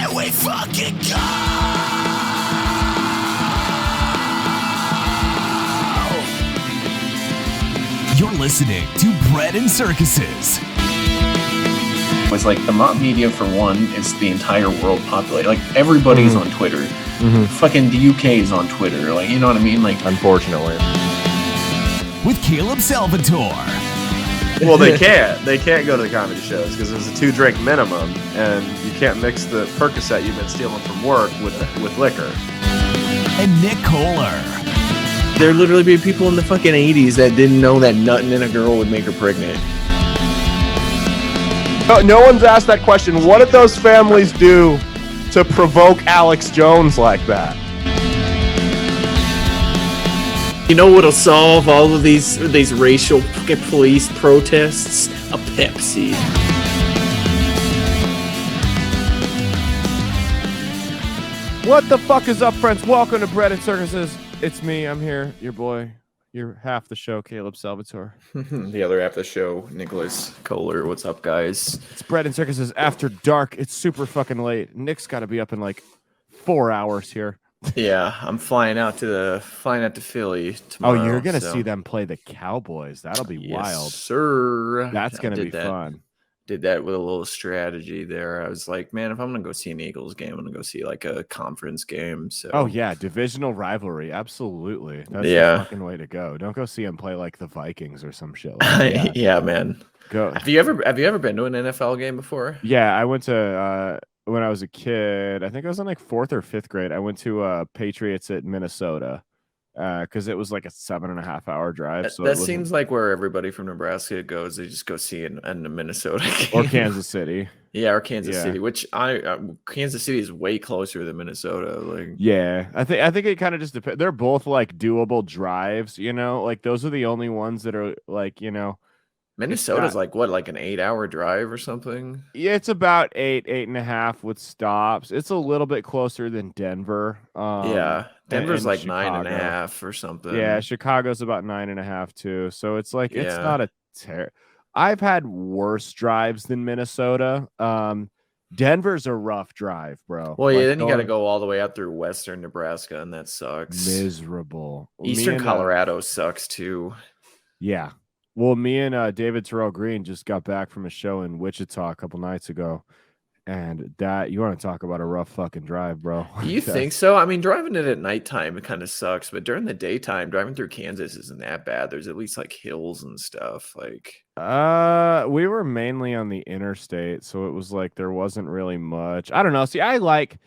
Here we fucking go! You're listening to Bread and Circuses. It's like the mob media, for one, is the entire world populated. Like, everybody's on Twitter. Fucking the UK is on Twitter. Like, you know what I mean? Like, unfortunately. With Caleb Salvatore. Well, they can't. They can't go to the comedy shows because there's a 2-drink minimum, and you can't mix the Percocet you've been stealing from work with liquor. And Nick Kohler. There literally be people in the fucking 80s that didn't know that nutting in a girl would make her pregnant. No one's asked that question. What did those families do to provoke Alex Jones like that? You know what'll solve all of these racial police protests? A Pepsi. What the fuck is up, friends? Welcome to Bread and Circuses. It's me. I'm here. Your boy. You're half the show, Caleb Salvatore. The other half of the show, Nicholas Kohler. What's up, guys? It's Bread and Circuses after dark. It's super fucking late. Nick's got to be up in like 4 hours here. Yeah, I'm flying out to Philly tomorrow. Oh, you're gonna see them play the Cowboys. That'll be wild, sir. That's gonna be fun. Did that with a little strategy there. I was like, man, if I'm gonna go see an Eagles game, I'm gonna go see like a conference game. So, oh yeah, divisional rivalry, absolutely. That's the fucking way to go. Don't go see them play like the Vikings or some shit. Like that. Yeah, man. Go. Have you ever been to an NFL game before? Yeah, I went to when I was a kid. I think I was in like 4th or 5th grade. I went to Patriots at Minnesota because it was like a 7.5-hour drive. So that seems like where everybody from Nebraska goes. They just go see in a Minnesota game. Or Kansas City. Yeah, or Kansas City, which Kansas City is way closer than Minnesota. Like, yeah, I think it kind of just depends. They're both like doable drives, you know. Like those are the only ones that are like, you know. Minnesota's like what, like an 8-hour drive or something? Yeah, it's about 8.5 with stops. It's a little bbit closer than Denver. Yeah, Denver's like Chicago. 9.5 or something. Yeah, Chicago's about 9.5 too. So it's like it's not a I've had worse drives than Minnesota. Denver's a rough drive, bro. Well, yeah, then you got to go all the way out through western Nebraska, and that sucks. Miserable. Eastern Colorado sucks too. Yeah. Well, me and David Terrell Green just got back from a show in Wichita a couple nights ago, and that you want to talk about a rough fucking drive, bro. You think so? I mean, driving it at nighttime, it kind of sucks, but during the daytime, driving through Kansas isn't that bad. There's at least like hills and stuff. Like, we were mainly on the interstate, so it was like there wasn't really much. I don't know. See, I like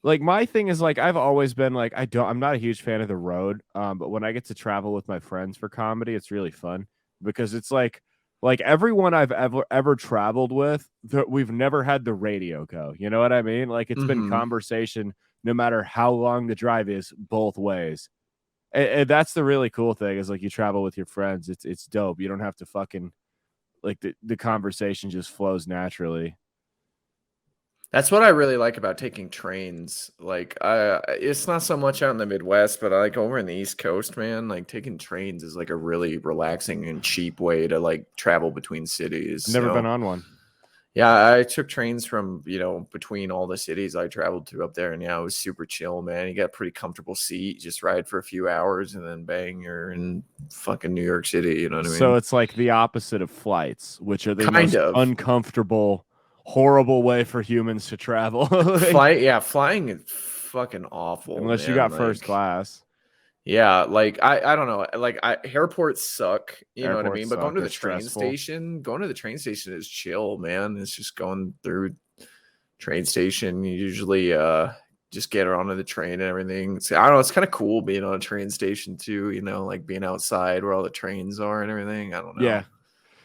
my thing is like I've always been like I'm not a huge fan of the road, but when I get to travel with my friends for comedy, it's really fun. Because it's like everyone I've ever traveled with, we've never had the radio go. You know what I mean? Like it's been conversation no matter how long the drive is, both ways. And that's the really cool thing is like you travel with your friends. It's dope. You don't have to fucking like the conversation just flows naturally. That's what I really like about taking trains. Like, it's not so much out in the Midwest, but like over in the East Coast, man, like taking trains is like a really relaxing and cheap way to like travel between cities. Never been on one. Yeah, I took trains from, between all the cities I traveled to up there, and yeah, it was super chill, man. You got a pretty comfortable seat, just ride for a few hours, and then bang, you're in fucking New York City. You know what I mean? So it's like the opposite of flights, which are the most uncomfortable, horrible way for humans to travel. Flying is fucking awful unless you got first class. Yeah, like I don't know, like airports suck, you know what I mean? But going to the train station is chill, man. It's just going through train station. You usually just get onto the train and everything. I don't know, it's kind of cool being on a train station too, like being outside where all the trains are and everything. I don't know. Yeah.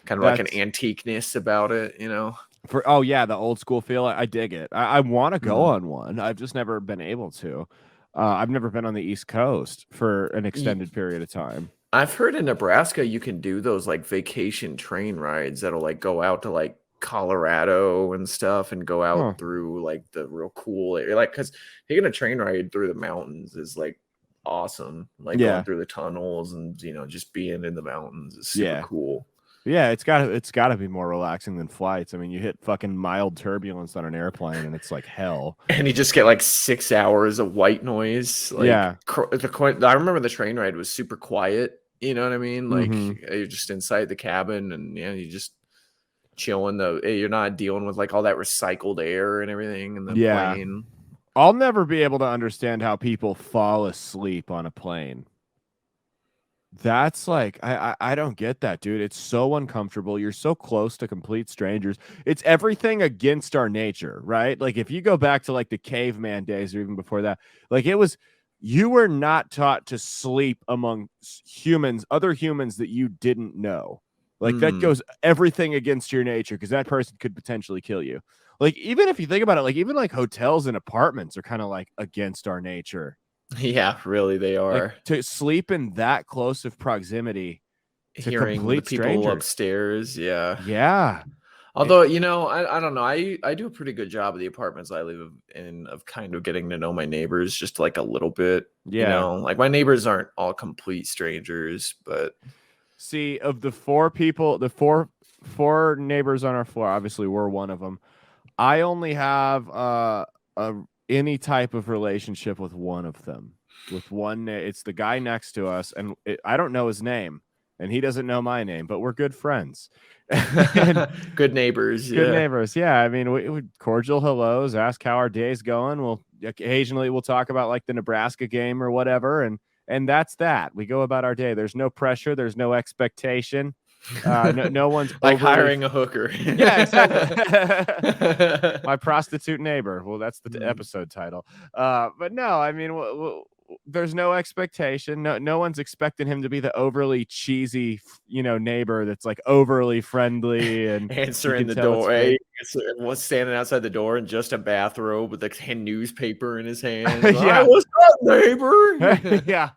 Kind of like an antiqueness about it, the old school feel. I dig it. I want to go on one. I've just never been able to. I've never been on the East Coast for an extended period of time. I've heard in Nebraska you can do those like vacation train rides that'll like go out to like Colorado and stuff and go out through like the real cool area. Like, because taking a train ride through the mountains is like awesome. Like going through the tunnels and just being in the mountains is super cool. Yeah, it's gotta be more relaxing than flights. I mean, you hit fucking mild turbulence on an airplane, and it's like hell. And you just get like 6 hours of white noise. Like, Yeah. I remember the train ride was super quiet. You know what I mean? Like, Mm-hmm. you're just inside the cabin, and you just chilling. You're not dealing with like all that recycled air and everything in the plane. I'll never be able to understand how people fall asleep on a plane. That's like I don't get that, dude. It's so uncomfortable. You're so close to complete strangers. It's everything against our nature, right? Like if you go back to like the caveman days or even before that, like you were not taught to sleep among humans, other humans that you didn't know. Like that goes everything against your nature because that person could potentially kill you. Like even if you think about it, like even like hotels and apartments are kind of like against our nature. Yeah, really, they are. Like, to sleep in that close of proximity to Hearing complete the people strangers. upstairs, yeah. Although, I don't know. I do a pretty good job of the apartments I live in of kind of getting to know my neighbors just like a little bit. Yeah. Like my neighbors aren't all complete strangers, but see, of the four people, the four neighbors on our floor, obviously we're one of them. I only have any type of relationship with one of them. With one, it's the guy next to us, and I don't know his name, and he doesn't know my name, but we're good friends. Good neighbors. Good neighbors. Yeah. I mean, we cordial hellos, ask how our day's going. We'll occasionally talk about like the Nebraska game or whatever, and that's that. We go about our day. There's no pressure. There's no expectation. No one's like hiring a hooker. Yeah, exactly. My prostitute neighbor. Well, that's the episode title. But no, I mean, there's no expectation. No one's expecting him to be the overly cheesy, neighbor that's like overly friendly and answering the door. Hey, was standing outside the door in just a bathrobe with a newspaper in his hand. Yeah, what's up, neighbor? Yeah.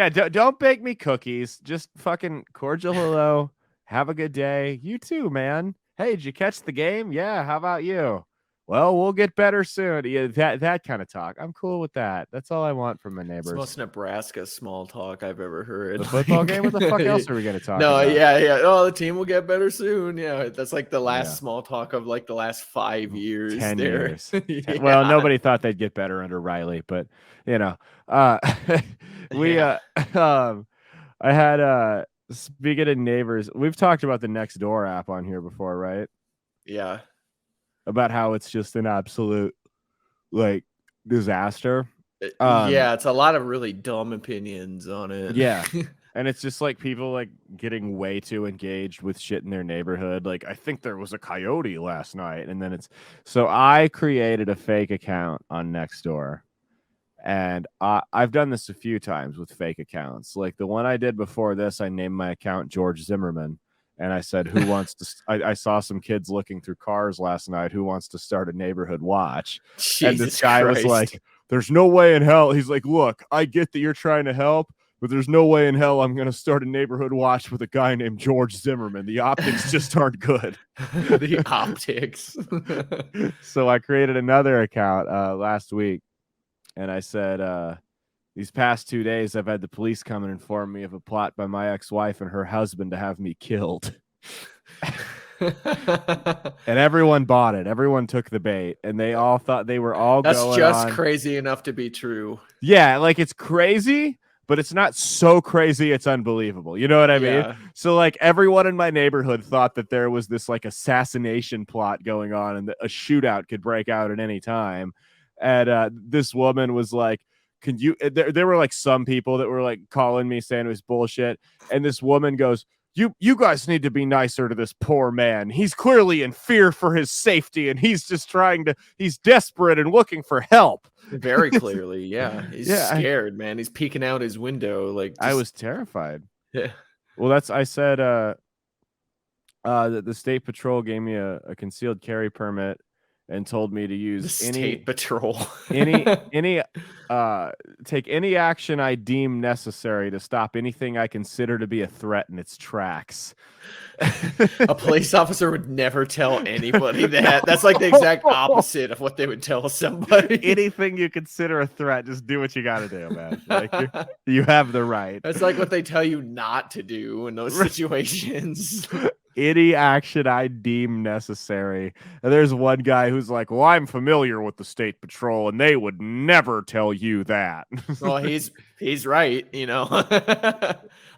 Don't bake me cookies. Just fucking cordial hello. Have a good day. You too, man. Hey, did you catch the game? Yeah. How about you? Well, we'll get better soon. Yeah, that kind of talk. I'm cool with that. That's all I want from my neighbors. It's most Nebraska small talk I've ever heard. The football game? What the fuck else are we going to talk about? No, yeah. Oh, the team will get better soon. Yeah, that's like the last small talk of like the last 5 years. 10 there. years. Well, nobody thought they'd get better under Riley, but I had speaking of neighbors, we've talked about the Nextdoor app on here before, right? Yeah. About how it's just an absolute like disaster. Yeah, it's a lot of really dumb opinions on it. Yeah. And it's just like people like getting way too engaged with shit in their neighborhood. Like, I think there was a coyote last night. And then so I created a fake account on Nextdoor. And I've done this a few times with fake accounts. Like the one I did before this, I named my account George Zimmerman. And I said, who wants to, I saw some kids looking through cars last night. Who wants to start a neighborhood watch? Jesus and this guy Christ. was like, there's no way in hell. He's like, look, I get that you're trying to help, but there's no way in hell I'm going to start a neighborhood watch with a guy named George Zimmerman. The optics just aren't good. The optics. So I created another account last week. And I said, these past 2 days, I've had the police come and inform me of a plot by my ex-wife and her husband to have me killed. And everyone bought it. Everyone took the bait, and they all thought they were all That's going just on. Crazy enough to be true. Yeah, like it's crazy, but it's not so crazy it's unbelievable. You know what I mean? So like everyone in my neighborhood thought that there was this like assassination plot going on and that a shootout could break out at any time. And this woman was like, can you, there were like some people that were like calling me saying it was bullshit. And this woman goes, you guys need to be nicer to this poor man. He's clearly in fear for his safety. And he's just he's desperate and looking for help. Very clearly. Yeah. He's scared, man. He's peeking out his window. Like I was terrified. Yeah. Well, I said, that the state patrol gave me a concealed carry permit. and told me to use the state patrol, any take any action I deem necessary to stop anything I consider to be a threat in its tracks. A police officer would never tell anybody that. That's like the exact opposite of what they would tell somebody. Anything you consider a threat, just do what you got to do, man. Like you have the right. That's like what they tell you not to do in those situations. Any action I deem necessary. And there's one guy who's like, well, I'm familiar with the state patrol and they would never tell you that. Well, he's right, you know.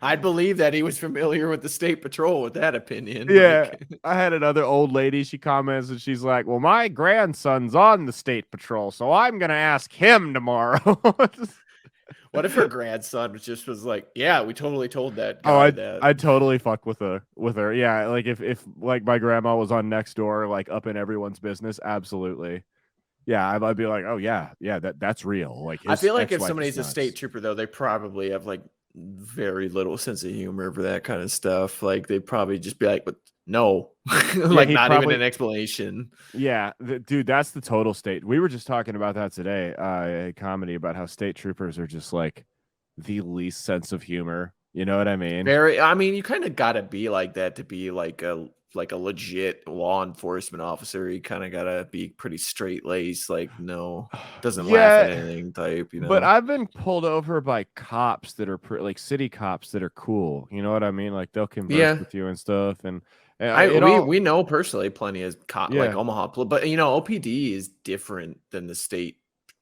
I'd believe that he was familiar with the state patrol with that opinion. Yeah. I had another old lady, she comments and she's like, well, my grandson's on the state patrol, so I'm gonna ask him tomorrow. What if her grandson was like, yeah, we totally told that guy that. I'd totally fuck with her. Yeah, like if like my grandma was on next door, like up in everyone's business, absolutely. Yeah, I'd be like, oh yeah, that's real. Like I feel like if somebody's a state trooper though, they probably have like very little sense of humor for that kind of stuff. Like they'd probably just be like, but no, like not even an explanation. Yeah, dude, that's the total state. We were just talking about that today, a comedy about how state troopers are just like the least sense of humor. You know what I mean? I mean, you kind of got to be like that to be like a legit law enforcement officer. You kind of got to be pretty straight laced, like no, doesn't laugh at anything type, you know. But I've been pulled over by cops that are like city cops that are cool. You know what I mean? Like they'll converse with you and stuff. And we know personally plenty of like Omaha, but you know, OPD is different than the state.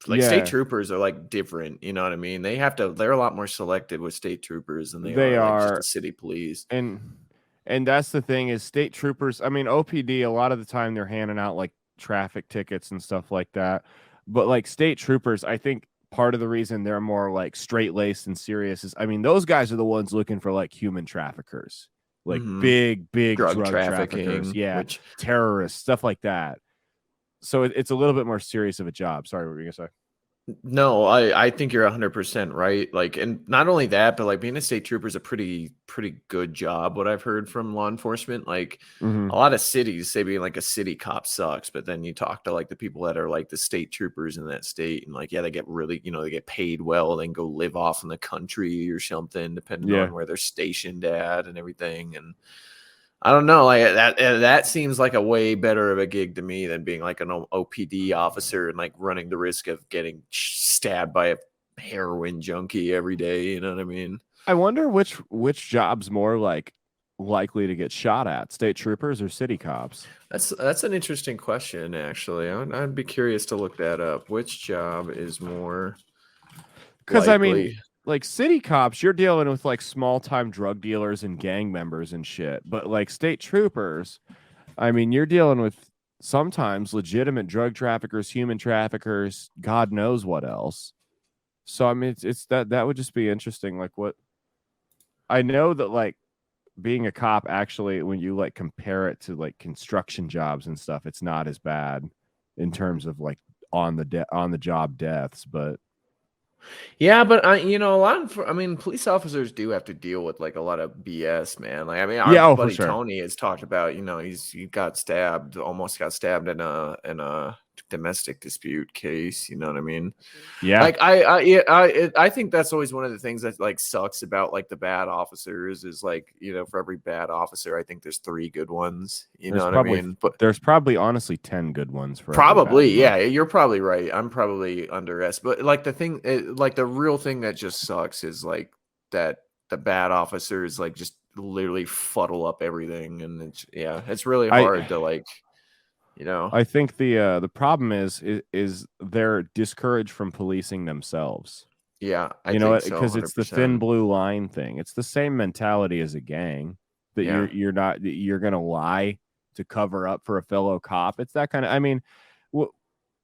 Like state troopers are like different, you know what I mean? They're a lot more selective with state troopers than they are like just the city police. And that's the thing is state troopers, I mean, OPD, a lot of the time they're handing out like traffic tickets and stuff like that. But like state troopers, I think part of the reason they're more like straight laced and serious is, I mean, those guys are the ones looking for like human traffickers, like big drug traffickers. Yeah. Terrorists, stuff like that. So it's a little bit more serious of a job. Sorry, what were you gonna say? No, I think you're 100% right. Like, and not only that, but like being a state trooper is a pretty good job. What I've heard from law enforcement, like a lot of cities say being like a city cop sucks, but then you talk to like the people that are like the state troopers in that state, and like, yeah, they get really, you know, they get paid well. They can go live off in the country or something, depending on where they're stationed at and everything. And I don't know, like that seems like a way better of a gig to me than being like an OPD officer and like running the risk of getting stabbed by a heroin junkie every day. You know what I mean? I wonder which job's more like likely to get shot at, state troopers or city cops? That's an interesting question, actually. I'd be curious to look that up. Which job is more? Because I mean, like city cops, you're dealing with like small time drug dealers and gang members and shit. But like state troopers, I mean, you're dealing with sometimes legitimate drug traffickers, human traffickers, God knows what else. So I mean, it's that would just be interesting. Like what I know that like being a cop, actually, when you like compare it to like construction jobs and stuff, it's not as bad in terms of like on the job deaths, but. Yeah, but police officers do have to deal with like a lot of BS, man. Like, I mean, our buddy Tony has talked about, you know, he almost got stabbed in a domestic dispute case. You know what I mean? Yeah. Like I think that's always one of the things that like sucks about like the bad officers is like, you know, for every bad officer, I think there's 3 good ones. You know what I mean? But there's probably honestly 10 good ones for probably. Yeah, you're probably right. I'm probably underestimated. But like the real thing that just sucks is like that the bad officers like just literally fuddle up everything, and it's really hard to like. You know, I think the problem is they're discouraged from policing themselves. Yeah, I know, because it's the thin blue line thing. It's the same mentality as a gang that you're gonna lie to cover up for a fellow cop. It's that kind of. I mean,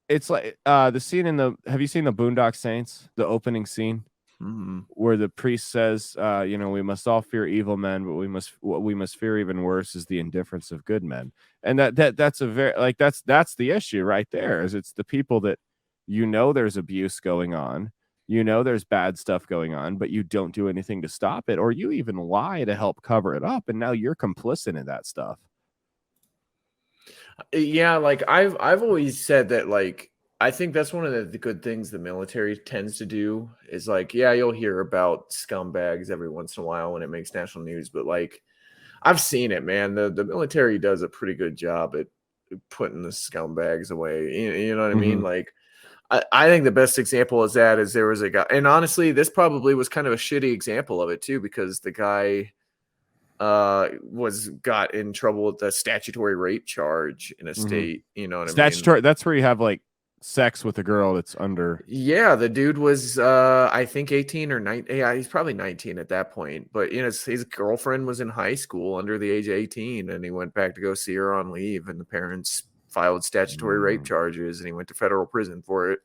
it's like the scene have you seen the Boondock Saints? The opening scene. Mm-hmm. Where the priest says, you know, we must all fear evil men, but what we must fear even worse is the indifference of good men. And that's a very like that's the issue right there. Is it's the people that you know there's abuse going on, you know there's bad stuff going on, but you don't do anything to stop it, or you even lie to help cover it up, and now you're complicit in that stuff. Yeah, like I've always said that, like, I think that's one of the good things the military tends to do is, like, yeah, you'll hear about scumbags every once in a while when it makes national news, but like I've seen it, man. The military does a pretty good job at putting the scumbags away. You know what I mean? Like, I think the best example is there was a guy, and honestly, this probably was kind of a shitty example of it too, because the guy got in trouble with the statutory rape charge in a state. You know what I mean? Statutory. That's where you have like sex with a girl that's under. Yeah, the dude was I think 18 or 19. Yeah, he's probably 19 at that point. But you know, his girlfriend was in high school under the age of 18, and he went back to go see her on leave, and the parents filed statutory rape charges, and he went to federal prison for it.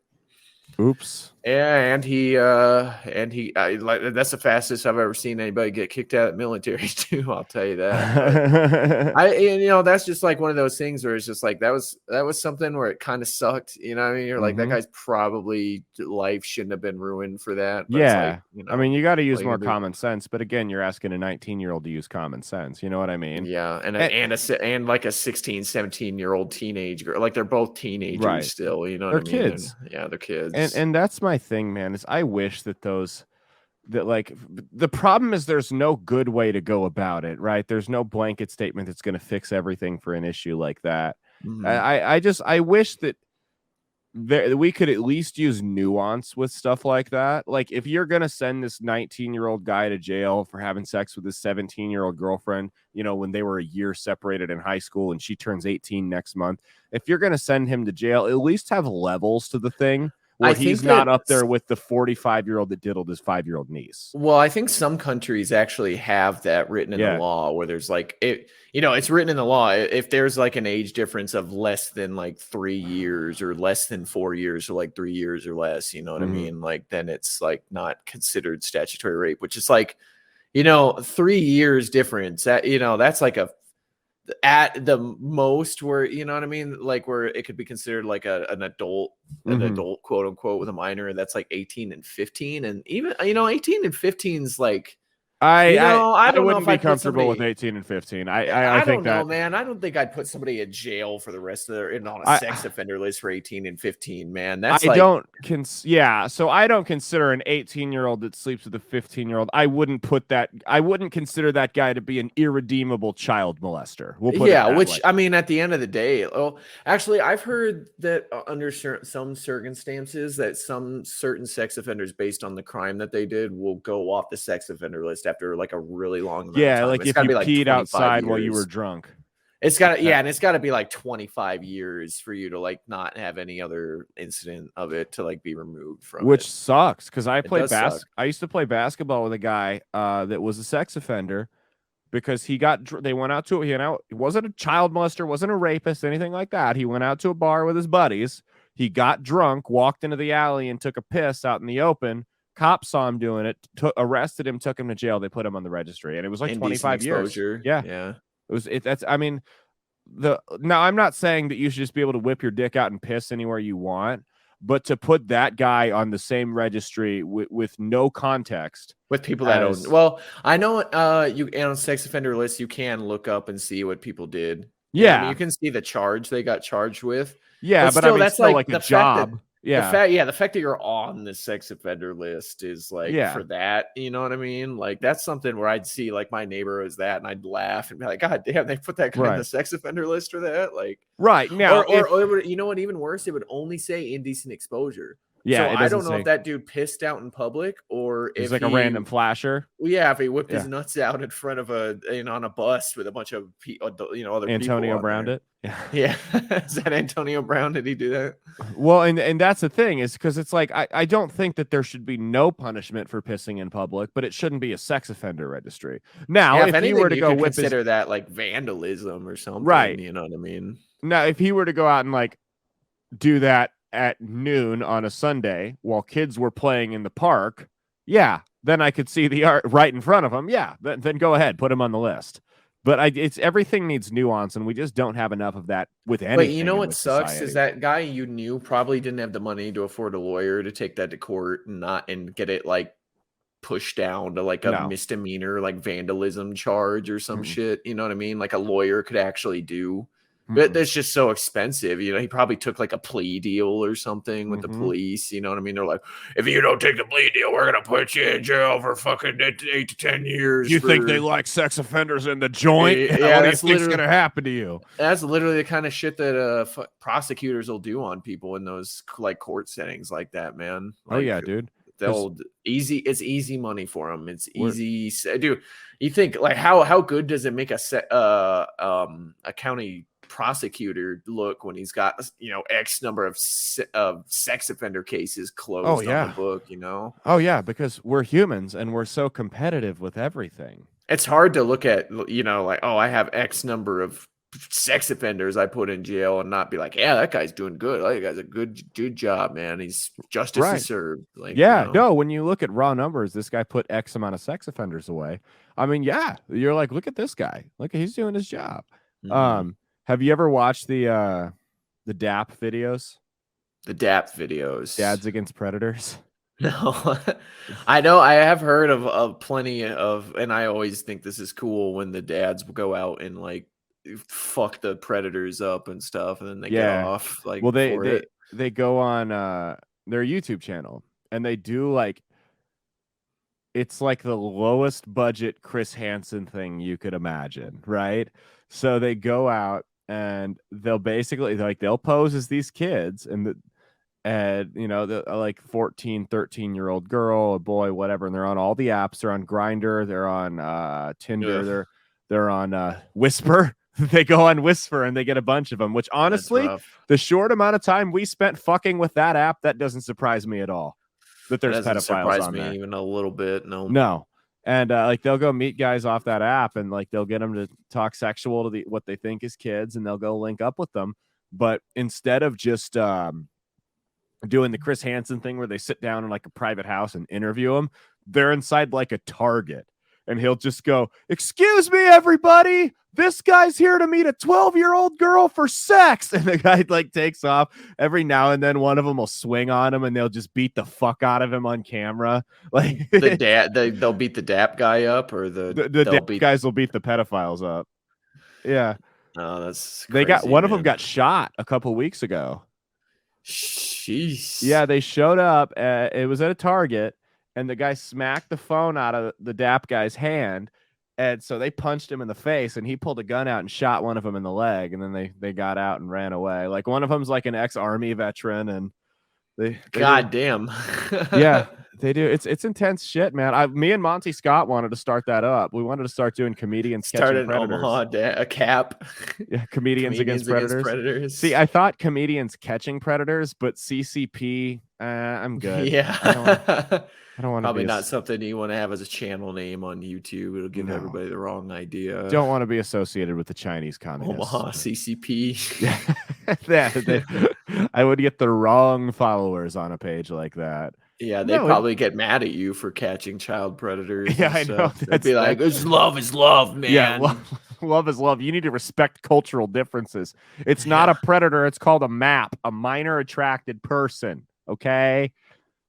Oops. Yeah, and he like, that's the fastest I've ever seen anybody get kicked out of the military too. I'll tell you that. You know, that's just like one of those things where it's just like that was something where it kind of sucked. You know what I mean? You're like, that guy's probably life shouldn't have been ruined for that. But yeah. like, you know, I mean, you got to use more common sense. But again, you're asking a 19-year-old to use common sense. You know what I mean? Yeah, and like a 16, 17-year-old teenage girl. Like, they're both teenagers still. You know what I mean? Kids. Yeah, they're kids. And that's my thing, man, is I wish that like the problem is there's no good way to go about it, right? There's no blanket statement that's going to fix everything for an issue like that. I wish that we could at least use nuance with stuff like that. Like, if you're going to send this 19-year-old guy to jail for having sex with his 17-year-old girlfriend, you know, when they were a year separated in high school and she turns 18 next month, if you're going to send him to jail, at least have levels to the thing. Where he's not up there with the 45-year-old that diddled his 5-year-old niece. Well, I think some countries actually have that written in the law, where there's like it's written in the law. If there's like an age difference of less than like 3 years or less than 4 years or like 3 years or less, you know what I mean? Like, then it's like not considered statutory rape, which is like, 3 years difference. That, that's like at the most where, you know what I mean, like, where it could be considered like an adult quote unquote with a minor, and that's like 18 and 15, and even 18 and 15 is like, I wouldn't be comfortable with 18 and 15. I think don't know, man. I don't think I'd put somebody in jail for the rest of their on a sex offender list for 18 and 15, man. That's so I don't consider an 18-year-old that sleeps with a 15-year-old. I wouldn't consider that guy to be an irredeemable child molester. We'll put it that which way. I mean, at the end of the day, actually, I've heard that under some circumstances that some certain sex offenders, based on the crime that they did, will go off the sex offender list after like a really long amount of time. Like, if you peed outside while you were drunk. It's got to, and it's got to be like 25 years for you to like not have any other incident of it to like be removed from Which it. sucks, because I used to play basketball with a guy that was a sex offender, because he went out to, he wasn't a child molester, wasn't a rapist, anything like that. He went out to a bar with his buddies. He got drunk, walked into the alley and took a piss out in the open. Cops saw him doing it, arrested him, took him to jail. They put him on the registry, and it was like 25 years. Yeah. Now, I'm not saying that you should just be able to whip your dick out and piss anywhere you want, but to put that guy on the same registry with no context, with people that own. Well, I know you on sex offender list, you can look up and see what people did. Yeah, I mean, you can see the charge they got charged with. Yeah, but still, that's like a job. The fact that you're on the sex offender list is like, for that, you know what I mean? Like, that's something where I'd see like my neighbor is that, and I'd laugh and be like, God damn, they put that guy on the sex offender list for that. Like, now, or you know what? Even worse, it would only say indecent exposure. Yeah, so I don't know if that dude pissed out in public or if like a random flasher. Well, yeah, if he whipped his nuts out in front of on a bus with a bunch of other Antonio people Brown it. Yeah. Is that Antonio Brown? Did he do that? Well, and that's the thing, is because it's like I don't think that there should be no punishment for pissing in public, but it shouldn't be a sex offender registry. Now, if he were to go whip consider that like vandalism or something, right? You know what I mean? Now, if he were to go out and like do that at noon on a Sunday while kids were playing in the park, then I could see the art right in front of him. Then go ahead, put him on the list. But it's everything needs nuance, and we just don't have enough of that with anything. But you know what sucks is that guy you knew probably didn't have the money to afford a lawyer to take that to court and get it like pushed down to like a misdemeanor, like vandalism charge or some shit. You know what I mean? Like a lawyer could actually do. But that's just so expensive. You know, he probably took like a plea deal or something with the police. You know what I mean? They're like, if you don't take the plea deal, we're going to put you in jail for fucking 8 to 10 years. You think they like sex offenders in the joint? Yeah, what do you think's going to happen to you? That's literally the kind of shit that prosecutors will do on people in those like court settings like that, man. Like, oh, yeah, dude. It's easy money for them. It's easy. Dude, you think like how good does it make a county prosecutor look when he's got, you know, X number of sex offender cases closed on the book, you know? Oh yeah, because we're humans and we're so competitive with everything. It's hard to look at, you know, like, oh, I have X number of sex offenders I put in jail and not be like, yeah, that guy's doing good. Oh, that guy's a good job, man. He's justice is served. Like, yeah, you know? no, when you look at raw numbers, this guy put X amount of sex offenders away. I mean, yeah, you're like, look at this guy. Look, he's doing his job. Have you ever watched the DAP videos? The DAP videos. Dads Against Predators. No, I know. I have heard of plenty of, and I always think this is cool when the dads will go out and like fuck the predators up and stuff, and then they get off. Like, well, they go on their YouTube channel and they do like, it's like the lowest budget Chris Hansen thing you could imagine, right? So they go out and they'll basically they'll pose as these kids and you know, the like 14, 13-year-old girl, a boy, whatever, and they're on all the apps. They're on Grindr, they're on Tinder, they're on Whisper. They go on Whisper and they get a bunch of them, which honestly, the short amount of time we spent fucking with that app, that doesn't surprise me at all. That there's pedophiles on there. Even a little bit. No. And like they'll go meet guys off that app and like they'll get them to talk sexual to what they think is kids, and they'll go link up with them. But instead of just doing the Chris Hansen thing where they sit down in like a private house and interview them, they're inside like a Target, and he'll just go, "Excuse me, everybody, this guy's here to meet a 12-year-old girl for sex." And the guy like takes off. Every now and then one of them will swing on him and they'll just beat the fuck out of him on camera. Like they'll beat the DAP guy up, or the DAP guys will beat the pedophiles up. Yeah. Oh, that's crazy, they got one of them got shot a couple weeks ago. Jeez. Yeah, they showed up. It was at a Target, and the guy smacked the phone out of the DAP guy's hand. And so they punched him in the face, and he pulled a gun out and shot one of them in the leg. And then they got out and ran away. Like one of them's like an ex-army veteran, and they God damn. Yeah, they do. It's intense shit, man. Me and Monty Scott wanted to start that up. We wanted to start doing comedians catching predators. Omaha, a cap. Yeah, comedians against predators. See, I thought comedians catching predators, but CCP, I'm good. Yeah. I don't want to probably not something you want to have as a channel name on YouTube. It'll give everybody the wrong idea. Don't want to be associated with the Chinese communists. Omaha CCP. Yeah, I would get the wrong followers on a page like that. Yeah, they probably get mad at you for catching child predators. Yeah, I know. They'd be like, love is love, man. Yeah, love is love. You need to respect cultural differences. It's not a predator. It's called a MAP, a minor attracted person. Okay?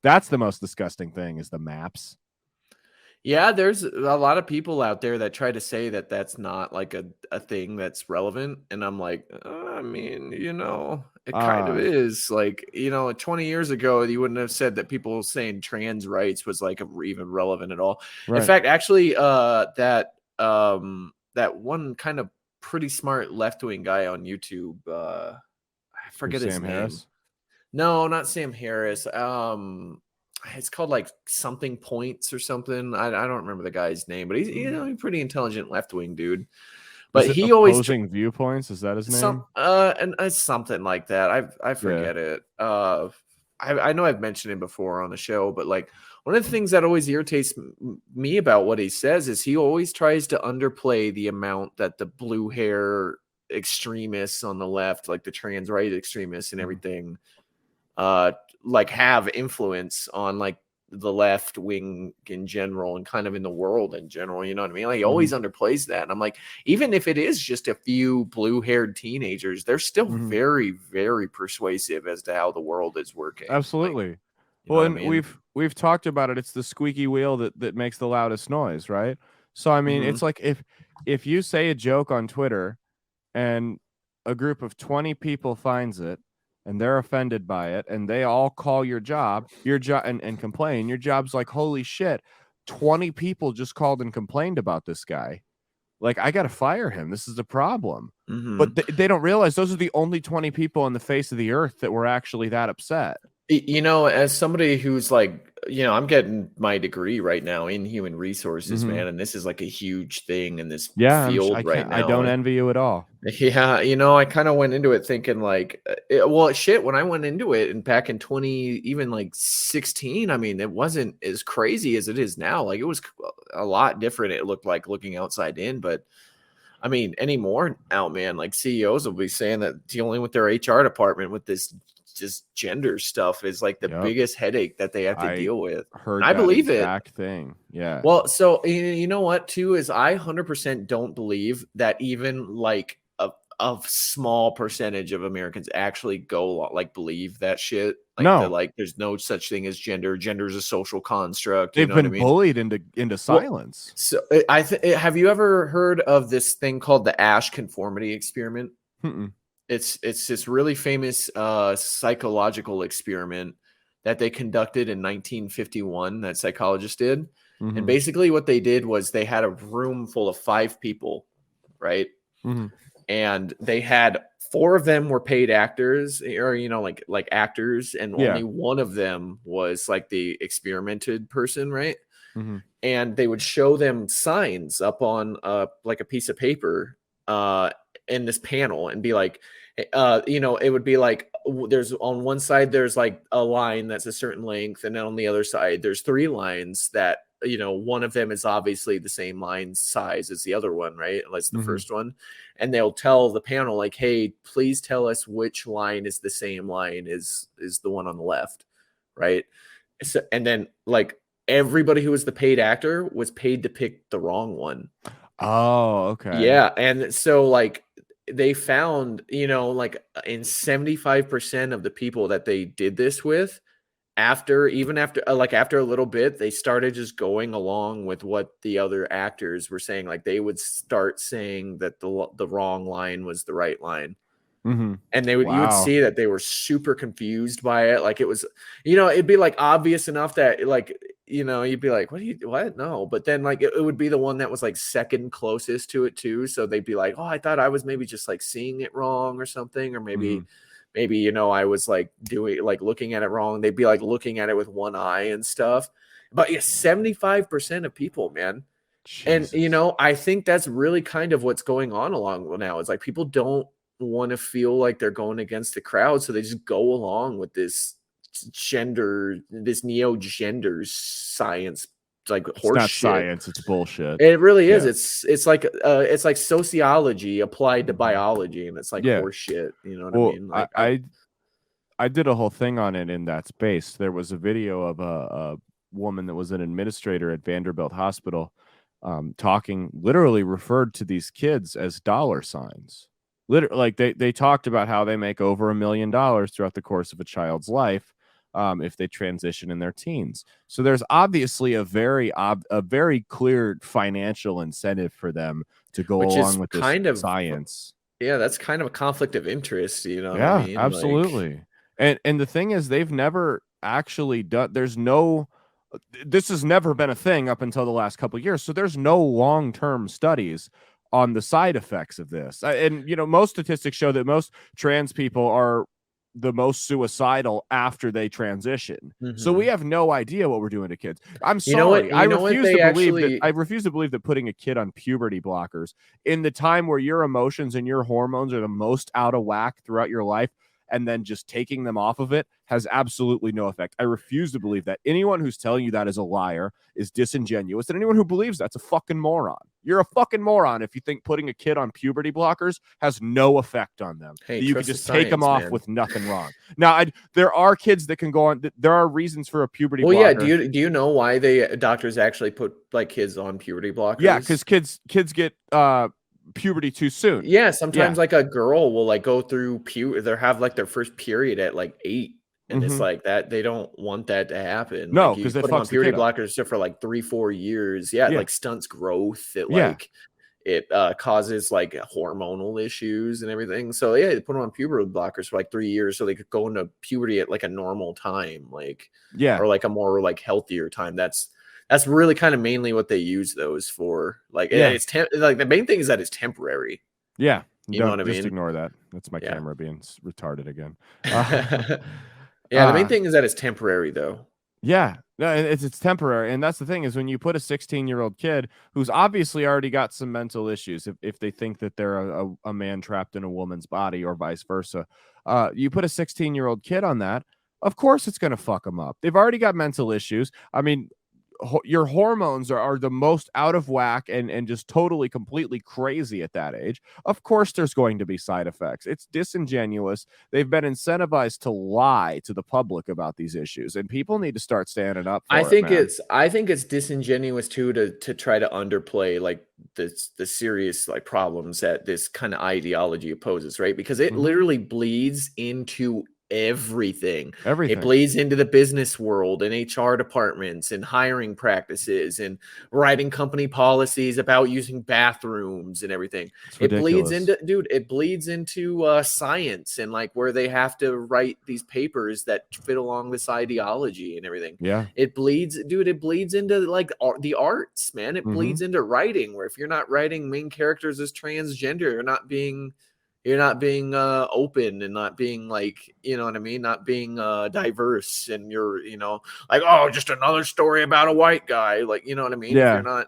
That's the most disgusting thing is the maps. Yeah, there's a lot of people out there that try to say that that's not like a thing that's relevant. And I'm like, I mean, you know, it kind of is. Like, you know, 20 years ago, you wouldn't have said that people saying trans rights was like even relevant at all. Right. In fact, actually, that one kind of pretty smart left-wing guy on YouTube, I forget his name. Harris? No, not Sam Harris. It's called like something points or something. I don't remember the guy's name, but he's a pretty intelligent left-wing dude. But he always opposing viewpoints. Is that his name? And it's something like that. I forget it. I know I've mentioned him before on the show, but like one of the things that always irritates me about what he says is he always tries to underplay the amount that the blue hair extremists on the left, like the trans right extremists and everything, like have influence on like the left wing in general and kind of in the world in general. You know what I mean? Like he always underplays that. And I'm like, even if it is just a few blue haired teenagers, they're still very, very persuasive as to how the world is working. Absolutely. Like, well, and we've talked about it. It's the squeaky wheel that makes the loudest noise, right? So I mean, it's like if you say a joke on Twitter and a group of 20 people finds it and they're offended by it and they all call your job and complain, your job's like, holy shit, 20 people just called and complained about this guy. Like, I got to fire him. This is a problem. But they don't realize those are the only 20 people on the face of the earth that were actually that upset. You know, as somebody who's like, you know, I'm getting my degree right now in human resources, man, and this is like a huge thing in this field right now. I don't envy you at all. Yeah, you know, I kind of went into it thinking like, shit, when I went into it and back in 16, I mean, it wasn't as crazy as it is now. Like, it was a lot different. It looked like looking outside in, but I mean, anymore now, man, like CEOs will be saying that dealing with their HR department with this just gender stuff is like the biggest headache that they have to deal with. I believe it. Exact thing. Yeah. Well, so you know what, too, is I 100% don't believe that even like a small percentage of Americans actually believe that shit. Like, no, like there's no such thing as gender. Gender is a social construct. They've been bullied into silence. So have you ever heard of this thing called the Asch conformity experiment? It's this really famous psychological experiment that they conducted in 1951 that psychologists did. And basically what they did was they had a room full of 5 people, right? And they had 4 of them were paid actors, or, you know, like actors, and only one of them was like the experimented person, right? And they would show them signs up on like a piece of paper in this panel and be like, you know, it would be like, there's on one side there's like a line that's a certain length, and then on the other side there's 3 lines that, you know, one of them is obviously the same line size as the other one, right? Unless the first one. And they'll tell the panel like, hey, please tell us which line is the same line is the one on the left, right? So, and then like everybody who was the paid actor was paid to pick the wrong one. Oh, okay. Yeah. And so like they found, you know, like in 75% of the people that they did this with, after a little bit, they started just going along with what the other actors were saying. Like, they would start saying that the wrong line was the right line. And you would see that they were super confused by it. Like, it was, you know, it'd be like obvious enough that, like, you know, you'd be like, what? No. But then like it would be the one that was like second closest to it too. So they'd be like, oh, I thought I was maybe just like seeing it wrong or something, or maybe, you know, I was like looking at it wrong. They'd be like looking at it with one eye and stuff. But yeah, 75% of people, man. Jesus. And, you know, I think that's really kind of what's going on along now. It's like people don't want to feel like they're going against the crowd. So they just go along with this neo-gender science. It's like horse shit. It's not science, it's bullshit. It really is. It's like sociology applied to biology, and it's like horse shit. You know what I mean? Like, I did a whole thing on it in that space. There was a video of a woman that was an administrator at Vanderbilt Hospital literally referred to these kids as dollar signs. Literally, like they talked about how they make over $1 million throughout the course of a child's life if they transition in their teens. So there's obviously a very clear financial incentive for them to go along with this kind of science. Yeah, that's kind of a conflict of interest, you know. Yeah, what I mean? Absolutely. Like, and the thing is, they've never actually done. This has never been a thing up until the last couple of years. So there's no long-term studies on the side effects of this. And, you know, most statistics show that most trans people are the most suicidal after they transition. So we have no idea what we're doing to kids. I'm sorry. I refuse to believe that putting a kid on puberty blockers in the time where your emotions and your hormones are the most out of whack throughout your life, and then just taking them off of it has absolutely no effect. I refuse to believe that. Anyone who's telling you that is a liar, is disingenuous, and anyone who believes that's a fucking moron. You're a fucking moron if you think putting a kid on puberty blockers has no effect on them. Hey, you can just take them off with nothing wrong. Now, there are kids that can go on. There are reasons for a puberty blocker. Yeah. Do you know why doctors actually put like kids on puberty blockers? Yeah, because kids get puberty too soon. Yeah, sometimes like a girl will like go through they have like their first period at like 8. And it's like that. They don't want that to happen. No, because like, they put them on puberty blockers for like 3-4 years. Yeah, it like stunts growth. It like it causes like hormonal issues and everything. So yeah, they put them on puberty blockers for like 3 years so they could go into puberty at like a normal time, like or like a more like healthier time. That's really kind of mainly what they use those for. Like it's like the main thing is that it's temporary. Yeah. You know what I mean? Just ignore that. That's my camera being retarded again. Yeah, the main thing is that it's temporary, though. Yeah, no, it's temporary, and that's the thing is when you put a 16-year-old kid who's obviously already got some mental issues, if they think that they're a man trapped in a woman's body or vice versa, you put a 16-year-old kid on that, of course it's going to fuck them up. They've already got mental issues. I mean, your hormones are the most out of whack and just totally completely crazy at that age. Of course there's going to be side effects. It's disingenuous. They've been incentivized to lie to the public about these issues, and people need to start standing up for I think it's disingenuous too to try to underplay like the serious like problems that this kind of ideology poses, right? Because it literally bleeds into everything. It bleeds into the business world and HR departments and hiring practices and writing company policies about using bathrooms and everything. It bleeds into science and like where they have to write these papers that fit along this ideology and everything. Yeah, it bleeds into like the arts, man. It bleeds into writing, where if you're not writing main characters as transgender, you're not being open and not being like, you know what I mean? Not being diverse, and you're, like, oh, just another story about a white guy. Like, you know what I mean? Yeah. If you're not,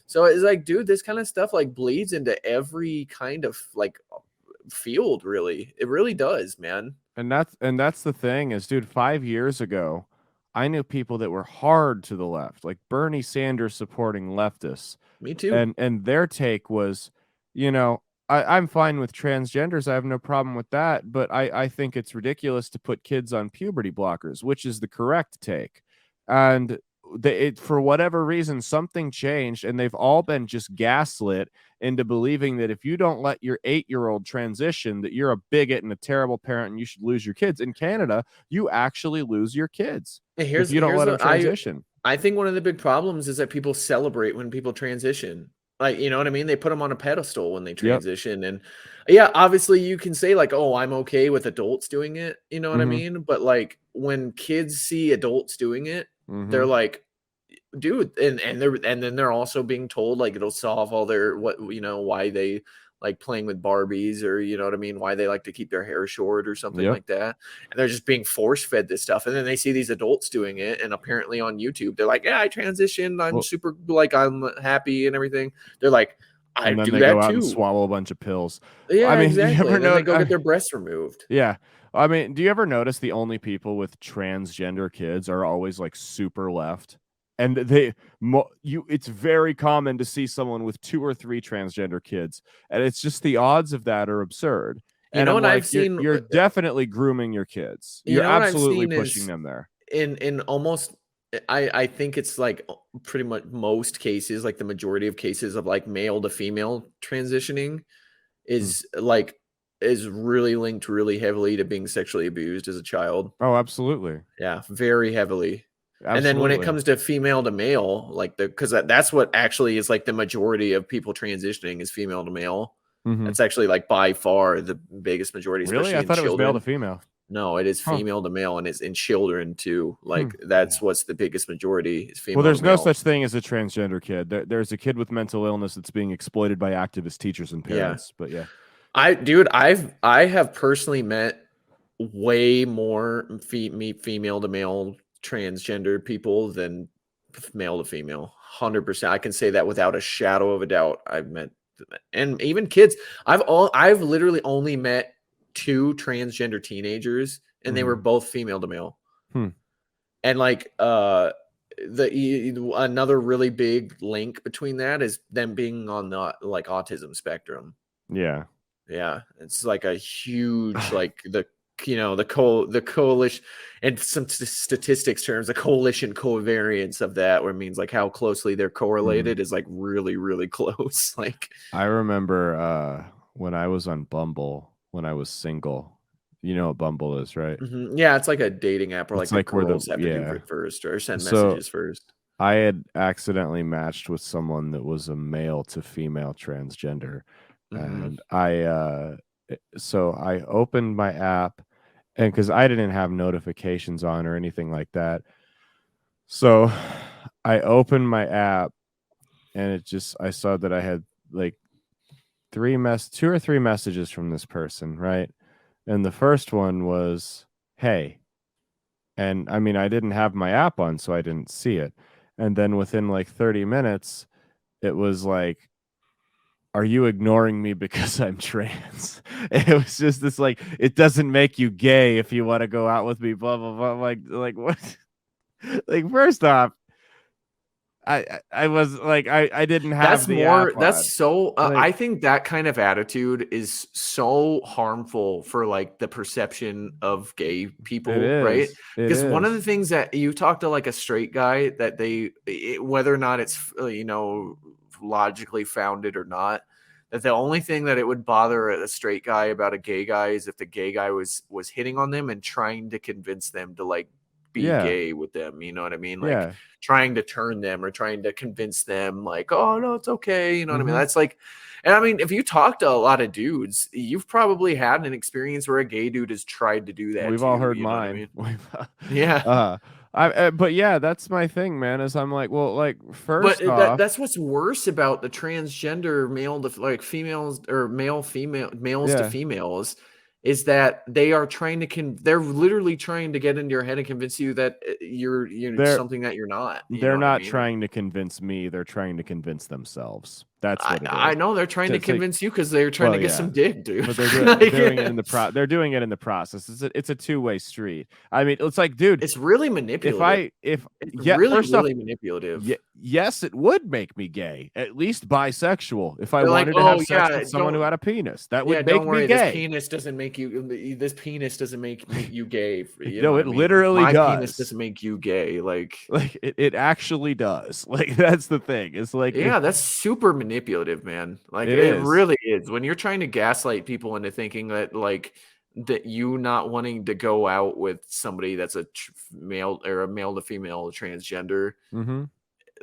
so it's like, dude, this kind of stuff like bleeds into every kind of like field, really. It really does, man. And that's the thing is, dude, 5 years ago, I knew people that were hard to the left, like Bernie Sanders supporting leftists. Me too. And their take was, I'm fine with transgenders. I have no problem with that. But I think it's ridiculous to put kids on puberty blockers, which is the correct take. And for whatever reason, something changed, and they've all been just gaslit into believing that if you don't let your 8-year-old transition, that you're a bigot and a terrible parent and you should lose your kids. In Canada, you actually lose your kids if you don't let them transition. I think one of the big problems is that people celebrate when people transition. Like, you know what I mean? They put them on a pedestal when they transition. And yeah, obviously you can say like, oh, I'm okay with adults doing it. You know what I mean? But like when kids see adults doing it, they're like, dude, and then they're also being told like it'll solve all their why they like playing with Barbies, or you know what I mean, why they like to keep their hair short or something like that. And they're just being force fed this stuff, and then they see these adults doing it, and apparently on YouTube they're like, yeah, I transitioned, I'm super, like, I'm happy and everything. They're like, I do that go out too, and swallow a bunch of pills. Yeah, I mean, exactly. And then they go get their breasts removed. Yeah, I mean, do you ever notice the only people with transgender kids are always like super left? And it's very common to see someone with 2 or 3 transgender kids, and it's just the odds of that are absurd. And what I've seen, you're definitely grooming your kids. You're absolutely pushing them there. In almost, I think it's like pretty much most cases, like the majority of cases of like male to female transitioning is really linked really heavily to being sexually abused as a child. Oh, absolutely. Yeah, very heavily. Absolutely. And then when it comes to female to male, like because that's what actually is like the majority of people transitioning is female to male. That's actually like by far the biggest majority. Really? I thought it was male to female. No, it is female to male, and it's in children too. Like that's what's the biggest majority is female. Well, there's to male. No such thing as a transgender kid. There's a kid with mental illness that's being exploited by activist teachers and parents. But yeah, I have personally met way more female to male transgender people than male to female. 100%. I can say that without a shadow of a doubt. I've met, and even kids. I've literally only met 2 transgender teenagers, and they were both female to male. And like another really big link between that is them being on the like autism spectrum. Yeah, it's like a huge like the coalition, and some statistics terms, the coalition covariance of that, where it means like how closely they're correlated is like really, really close. Like I remember when I was on Bumble, when I was single. You know what Bumble is, right? Yeah, it's like a dating app where like girls have to do it first or send messages first. I had accidentally matched with someone that was a male to female transgender. And so I opened my app, and because I didn't have notifications on or anything like that. So I opened my app, and I saw that I had like 2 or 3 messages from this person, right? And the first one was, "Hey." And I mean, I didn't have my app on, so I didn't see it. And then within like 30 minutes, it was like, "Are you ignoring me because I'm trans?" It was just this like, "It doesn't make you gay if you want to go out with me," blah blah blah. Like what? Like, first off, I was like, I didn't have the app on. That's so Like, I think that kind of attitude is so harmful for like the perception of gay people, right? Because one of the things that you talk to like a straight guy that whether or not it's logically founded or not, that the only thing that it would bother a straight guy about a gay guy is if the gay guy was hitting on them and trying to convince them to like be gay with them, you know what I mean? Like trying to turn them or trying to convince them like, oh no, it's okay, you know what I mean? That's like, and I mean, if you talk to a lot of dudes, you've probably had an experience where a gay dude has tried to do that. We've all heard mine. Yeah. But yeah, that's my thing, man, is I'm like, well, like, first off, that's what's worse about the transgender male to like females or males to females is that they are trying to they're literally trying to get into your head and convince you that you're something that you're not. They're not trying to convince me. They're trying to convince themselves. That's what it is. I know they're trying to convince you because they're trying to get some dick, dude. But they're doing it in the they're doing it in the process. It's a two-way street. I mean, it's like, dude, it's really manipulative. Really manipulative. Yes, it would make me gay, at least bisexual. If I wanted to have sex with someone who had a penis, that would make me gay. This penis doesn't make you gay. No, it literally does. My penis doesn't make you gay. Like it actually does. Like, that's the thing. It's like, that's super manipulative, man. Like it really is. When you're trying to gaslight people into thinking that like that you not wanting to go out with somebody that's a male or a male to female transgender,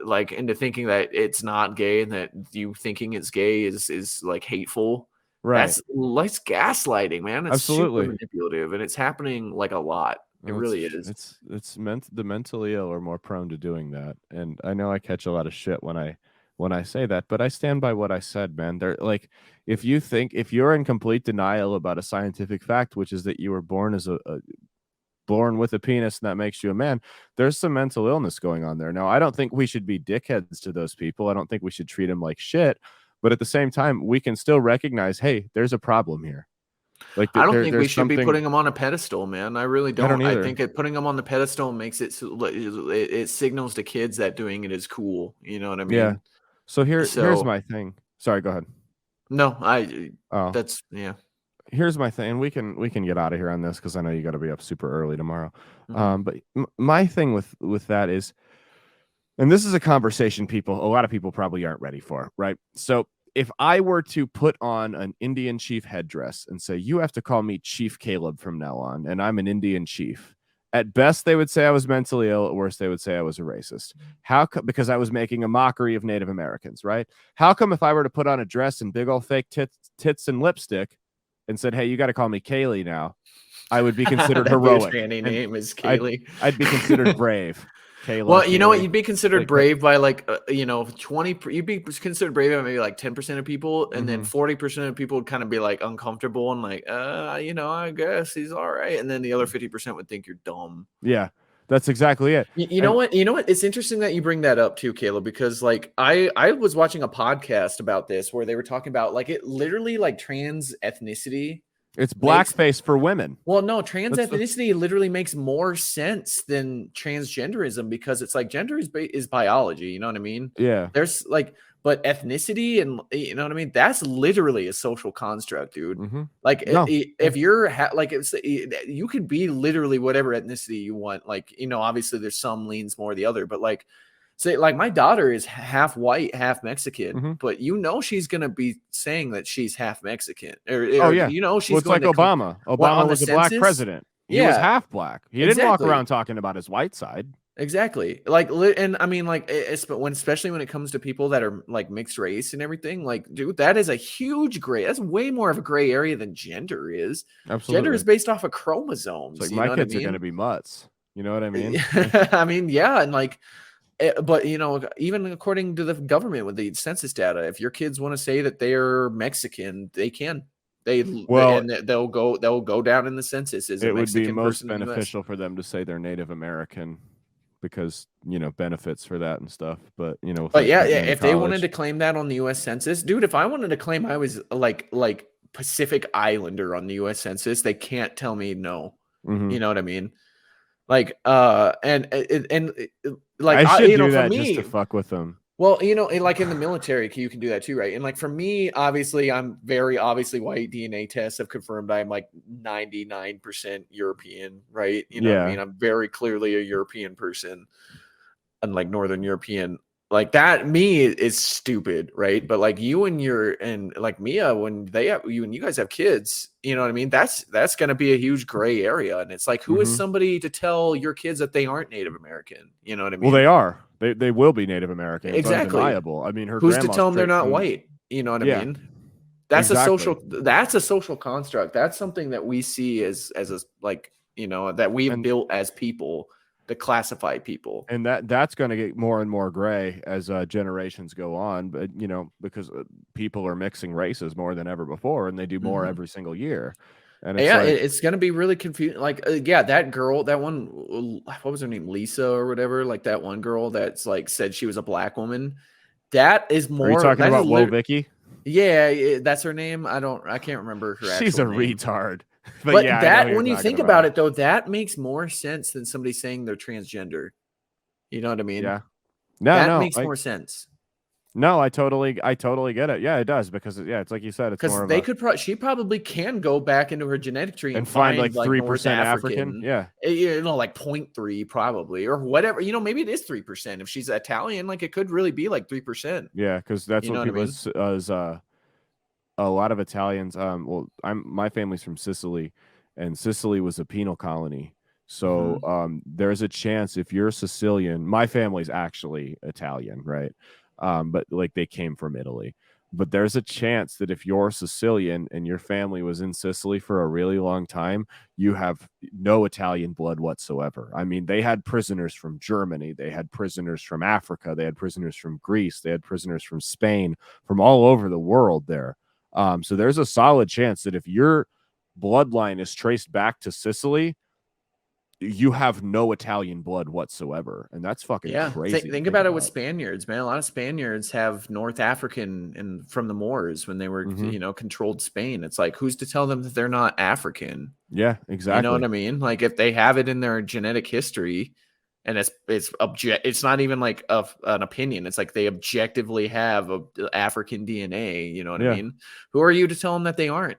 like into thinking that it's not gay and that you thinking it's gay is like hateful. Right. That's gaslighting, man. It's absolutely super manipulative, and it's happening like a lot. It really is. It's the mentally ill are more prone to doing that. And I know I catch a lot of shit when I say that, but I stand by what I said, man. They're like, if you're in complete denial about a scientific fact, which is that you were born as born with a penis and that makes you a man, there's some mental illness going on there. Now, I don't think we should be dickheads to those people. I don't think we should treat them like shit. But at the same time, we can still recognize, hey, there's a problem here. Like, I don't think we should be putting them on a pedestal, man. I really don't. I think putting them on the pedestal makes it signals to kids that doing it is cool. You know what I mean? Yeah. So here's my thing. Sorry, go ahead. No, Here's my thing. We can get out of here on this because I know you got to be up super early tomorrow. But my thing with that is, and this is a conversation a lot of people probably aren't ready for, right? So if I were to put on an Indian chief headdress and say, you have to call me Chief Caleb from now on, and I'm an Indian chief, at best they would say I was mentally ill. At worst, they would say I was a racist. Because I was making a mockery of Native Americans, right? How come if I were to put on a dress and big old fake tits and lipstick and said, hey, you got to call me Kaylee now, I would be considered heroic. Your name is Kaylee. I'd be considered brave. Kayla, well, you know what? You'd be considered brave by like 20. You'd be considered brave by maybe like 10% of people, and then 40% of people would kind of be like uncomfortable and like, I guess he's all right, and then the other 50% would think you're dumb. Yeah, that's exactly it. You know what? It's interesting that you bring that up too, Caleb, because like I was watching a podcast about this where they were talking about like it literally like trans ethnicity. It's blackface for women. Well, no, trans ethnicity literally makes more sense than transgenderism because it's like gender is biology. You know what I mean? Yeah. There's like, but ethnicity and you know what I mean? That's literally a social construct, dude. Like if you're you could be literally whatever ethnicity you want. Like, obviously there's some leans more the other, but like, say like my daughter is half white, half Mexican, but she's gonna be saying that she's half Mexican. She's it's like Obama. Obama was a black president. He was half black. He didn't walk around talking about his white side. Exactly. Like, and I mean, like, especially when it comes to people that are like mixed race and everything, like, dude, that is a huge gray. That's way more of a gray area than gender is. Absolutely. Gender is based off of chromosomes. It's like you my know kids what I are mean? going to be mutts. You know what I mean? I mean, yeah, and like, but you know, even according to the government with the census data, if your kids want to say that they're Mexican, they can. They'll go down in the census as a it would be Mexican most person in the US. beneficial for them to say they're Native American because, you know, benefits for that and stuff. But, you know, But yeah, if they wanted to claim that on the US Census, dude, if I wanted to claim I was like Pacific Islander on the US Census, they can't tell me no. You know what I mean? Like, and like, I should you know, do for that me, just to fuck with them. well, you know, like in the military, you can do that too, right? And like for me, obviously, I'm very obviously white. DNA tests have confirmed I'm like 99% European, right? You know what I mean? I'm very clearly a European person, unlike Northern European. Like that, me is stupid, right? But like you and like Mia, when you guys have kids, you know what I mean? That's gonna be a huge gray area, and it's like, who is somebody to tell your kids that they aren't Native American? You know what I mean? Well, they are. They will be Native American. It's Exactly. undeniable. I mean, her who's to grandma's tell them they're not from white? You know what I mean? That's exactly. That's a social construct. That's something that we see as a, like, you know, that we've built as people to classify people. And that's going to get more and more gray as generations go on. But, you know, because people are mixing races more than ever before, and they do more every single year. And it's it's going to be really confusing. Like, that girl, that one, what was her name? Lisa or whatever. Like that one girl that's like said she was a black woman. That is more. Are you talking about Whoa Vicky? Yeah, that's her name. I can't remember her. She's a name. retard. But yeah, that when you think about it, though, that makes more sense than somebody saying they're transgender. You know what I mean? Yeah. That makes more sense. No, I totally get it. Yeah, it does, because it's like you said, it's more because she probably can go back into her genetic tree and find like 3% African. Yeah, you know, like 0.3 probably, or whatever. You know, maybe it is 3%. If she's Italian, like it could really be like 3%. Yeah, because that's what people a lot of Italians. Well, my family's from Sicily, and Sicily was a penal colony. So there's a chance if you're Sicilian. My family's actually Italian, right? But like they came from Italy. But there's a chance that if you're Sicilian and your family was in Sicily for a really long time, you have no Italian blood whatsoever. I mean, they had prisoners from Germany, they had prisoners from Africa, they had prisoners from Greece, they had prisoners from Spain, from all over the world there. So there's a solid chance that if your bloodline is traced back to Sicily, you have no Italian blood whatsoever, and that's fucking crazy. Think about it with Spaniards, man. A lot of Spaniards have North African and from the Moors when they were, you know, controlled Spain. It's like, who's to tell them that they're not African? Yeah, exactly. You know what I mean? Like if they have it in their genetic history, and it's not even like an opinion. It's like they objectively have African DNA. You know what I mean? Who are you to tell them that they aren't?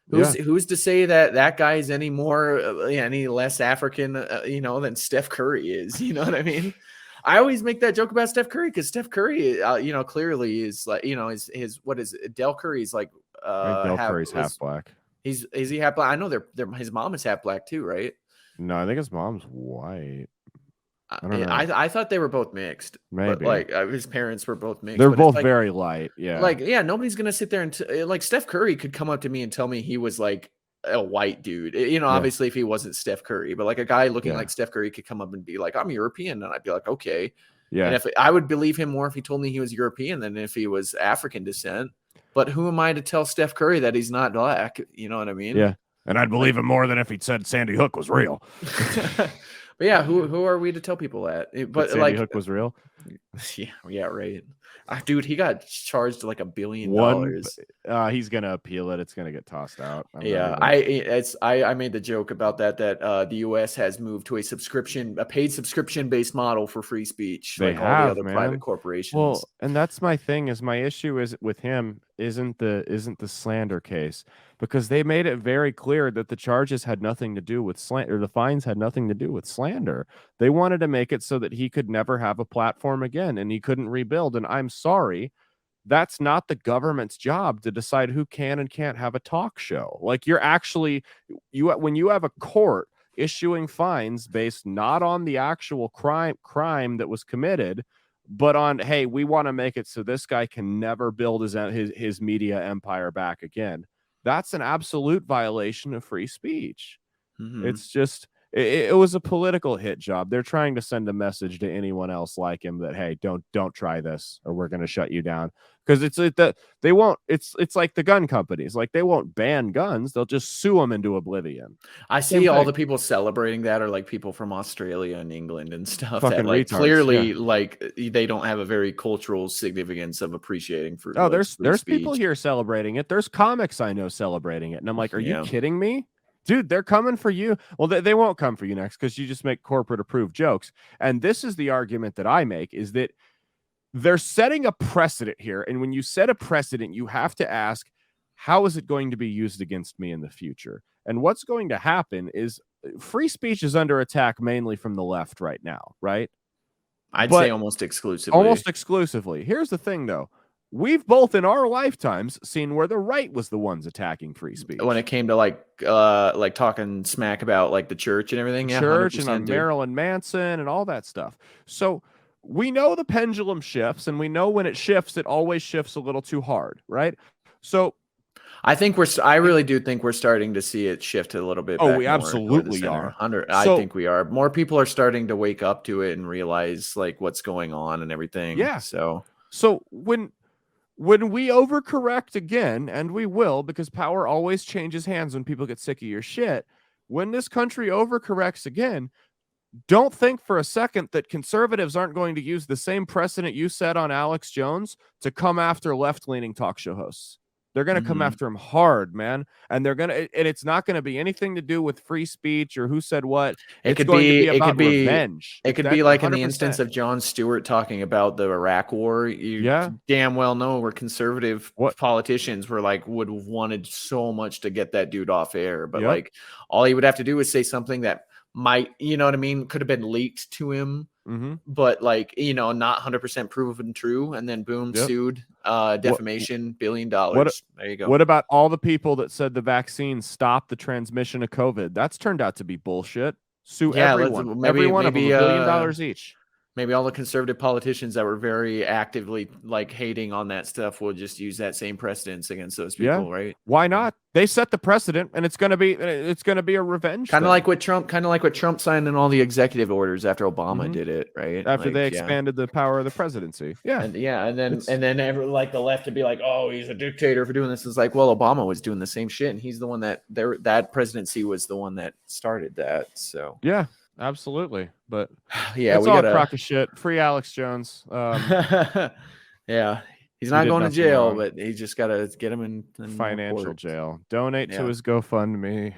Who's to say that guy's any less African, you know, than Steph Curry is? You know what I mean? I always make that joke about Steph Curry because Steph Curry, you know, clearly is like, you know, his what is it? Del Curry's like, Del Curry's half black. Is he half black? I know his mom is half black too, right? No, I think his mom's white. I thought they were both mixed. Maybe. But like his parents were both mixed. They're both very light. Yeah. Like, yeah, nobody's gonna sit there and like Steph Curry could come up to me and tell me he was like a white dude. You know, obviously if he wasn't Steph Curry, but like a guy looking like Steph Curry could come up and be like, I'm European, and I'd be like, okay. Yeah. And if I would believe him more if he told me he was European than if he was African descent. But who am I to tell Steph Curry that he's not black? You know what I mean? Yeah. And I'd believe him more than if he said Sandy Hook was real. But yeah, who are we to tell people that? But Sandy Hook was real. Yeah, right. Dude, he got charged like $1 billion. He's gonna appeal it. It's gonna get tossed out. I made the joke about that the U.S. has moved to a paid subscription based model for free speech. They like have, all the other man. Private corporations. Well, and that's my thing. Is my issue is with him isn't the slander case, because they made it very clear that the charges had nothing to do with slander. The fines had nothing to do with slander. They wanted to make it so that he could never have a platform again and he couldn't rebuild. And I'm sorry, that's not the government's job to decide who can and can't have a talk show. Like when you have a court issuing fines based not on the actual crime that was committed, but on, hey, we want to make it so this guy can never build his media empire back again. That's an absolute violation of free speech. It's just, it was a political hit job. They're trying to send a message to anyone else like him that, hey, don't try this or we're going to shut you down. Because it's like the gun companies, like they won't ban guns, they'll just sue them into oblivion. I see all the people celebrating that are like people from Australia and England and stuff. Fucking that like retards, clearly like they don't have a very cultural significance of appreciating for. Oh, there's people here celebrating it. There's comics I know celebrating it, and I'm like, are you kidding me? Dude, they're coming for you. Well, they won't come for you next because you just make corporate approved jokes. And this is the argument that I make, is that they're setting a precedent here. And when you set a precedent, you have to ask, how is it going to be used against me in the future? And what's going to happen is free speech is under attack mainly from the left right now, right? I'd say almost exclusively. Almost exclusively. Here's the thing, though. We've both in our lifetimes seen where the right was the ones attacking free speech. When it came to like talking smack about like the church and everything. Church and on Marilyn Manson and all that stuff. So we know the pendulum shifts, and we know when it shifts, it always shifts a little too hard, right? So I really do think we're starting to see it shift a little bit. Oh, we absolutely are. I think we are. More people are starting to wake up to it and realize like what's going on and everything. Yeah. So when we overcorrect again, and we will, because power always changes hands when people get sick of your shit. When this country overcorrects again, don't think for a second that conservatives aren't going to use the same precedent you set on Alex Jones to come after left-leaning talk show hosts. They're going to come after him hard, man. And and it's not going to be anything to do with free speech or who said what. It could be about revenge. It could be like 100%. In the instance of Jon Stewart talking about the Iraq war. You damn well know where conservative politicians would have wanted so much to get that dude off air. But like all he would have to do is say something that might, you know what I mean, could have been leaked to him. But not 100% proven true, and then boom, sued, defamation, $1 billion. There you go. What about all the people that said the vaccine stopped the transmission of COVID? That's turned out to be bullshit. Sue everyone. Every one of them, $1 billion each. Maybe all the conservative politicians that were very actively hating on that stuff will just use that same precedence against those people, right? Why not? They set the precedent, and it's gonna be a revenge. Kind of like what Trump signed in all the executive orders after Obama did it, right? After they expanded the power of the presidency. And then the left would be like, oh, he's a dictator for doing this. It's like, well, Obama was doing the same shit, and he's the one that presidency was the one that started that. So yeah. Absolutely, but it's all a crock of shit. Free Alex Jones. Yeah, he's not going to jail, but he just got to get him in financial jail. Donate to his GoFundMe.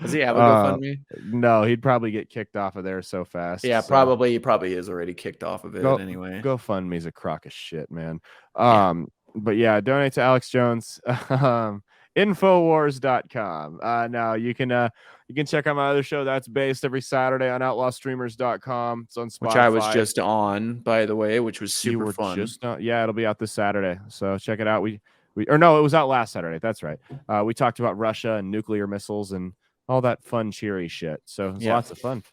Does he have a GoFundMe? No, he'd probably get kicked off of there so fast. Yeah, probably. He probably is already kicked off of it anyway. GoFundMe's a crock of shit, man. But yeah, donate to Alex Jones. Infowars.com. Now you can check out my other show that's based every Saturday on outlawstreamers.com. It's on Spotify. Which I was just on, by the way, which was super fun. It'll be out this Saturday. So check it out. It was out last Saturday. That's right. We talked about Russia and nuclear missiles and all that fun, cheery shit. So it's lots of fun.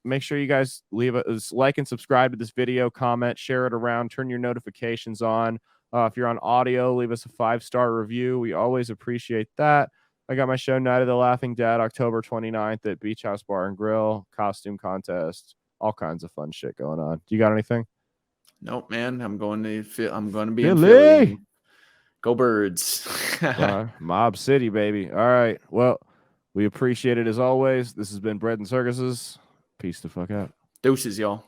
Make sure you guys leave a like and subscribe to this video, comment, share it around, turn your notifications on. If you're on audio, leave us a 5-star review. We always appreciate that. I got my show Night of the Laughing Dad, October 29th at Beach House Bar and Grill, costume contest, all kinds of fun shit going on. Do you got anything? Nope, man. I'm going to be in Philly. Go Birds. Mob City, baby. All right. Well, we appreciate it as always. This has been Bread and Circuses. Peace the fuck out. Deuces, y'all.